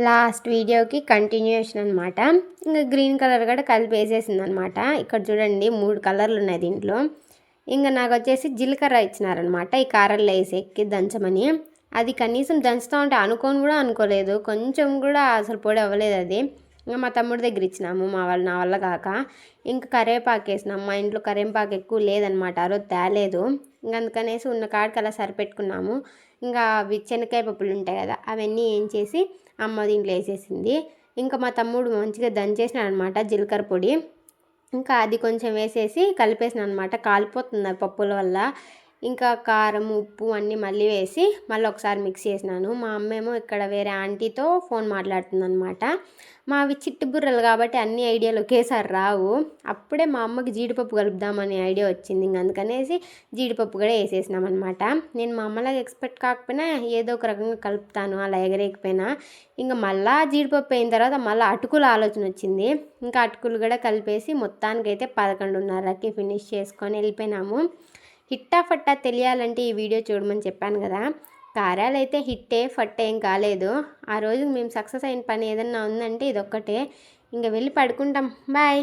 Last వీడియోకి continuation అనమాట. ఇంకా గ్రీన్ కలర్ కూడా కలిపి వేసేసింది అనమాట. ఇక్కడ చూడండి 3 కలర్లు ఉన్నాయి దీంట్లో. ఇంకా నాకు వచ్చేసి జీలకర్ర ఇచ్చినారనమాట ఈ కారల్లో వేసి ఎక్కి దంచమని. అది కనీసం దంచుతా ఉంటే అనుకోని కూడా అనుకోలేదు, కొంచెం కూడా అసలు పొడి అవ్వలేదు అది. ఇంకా మా తమ్ముడి దగ్గర ఇచ్చినాము నా వల్ల కాక. ఇంకా కరివేపాకు వేసినాము. మా ఇంట్లో కరివేపాకు ఎక్కువ లేదనమాట, ఆ రోజు తేలేదు. ఇంకా అందుకనేసి ఉన్న కాడికి అలా సరిపెట్టుకున్నాము. ఇంకా అవి శనక్కాయ పప్పులు ఉంటాయి కదా, అవన్నీ ఏం చేసి అమ్మ దీంట్లో వేసేసింది. ఇంకా మా తమ్ముడు మంచిగా దంచేసినాడు అనమాట జీలకర్ర పొడి. ఇంకా అది కొంచెం వేసేసి కలిపేసిన అనమాట. కాలిపోతుంది పప్పుల వల్ల. ఇంకా కారం ఉప్పు అన్నీ మళ్ళీ వేసి మళ్ళీ ఒకసారి మిక్స్ చేసినాను. మా అమ్మేమో ఇక్కడ వేరే ఆంటీతో ఫోన్ మాట్లాడుతుందనమాట. మావి చిట్టు బుర్రలు కాబట్టి అన్ని ఐడియాలు ఒకేసారి రావు. అప్పుడే మా అమ్మకి జీడిపప్పు కలుపుదామనే ఐడియా వచ్చింది. ఇంక అందుకనేసి జీడిపప్పు కూడా వేసేసినామన్నమాట. నేను మా అమ్మలాగా ఎక్స్పెక్ట్ కాకపోయినా ఏదో ఒక రకంగా కలుపుతాను అలా ఎగరేకపోయినా. ఇంకా మళ్ళీ జీడిపప్పు అయిన తర్వాత మళ్ళీ అటుకుల ఆలోచన వచ్చింది. ఇంకా అటుకులు కూడా కలిపేసి మొత్తానికైతే 11:30కి ఫినిష్ చేసుకొని వెళ్ళిపోయినాము. హిట్టా ఫట్టా తెలియాలంటే ఈ వీడియో చూడమని చెప్పాను కదా. కారాలు అయితే హిట్టే ఫట్టే ఏం కాలేదు. ఆ రోజు మేము సక్సెస్ అయిన పని ఏదన్నా ఉందంటే ఇదొక్కటే. ఇంకా వెళ్ళి పడుకుంటాం. బాయ్.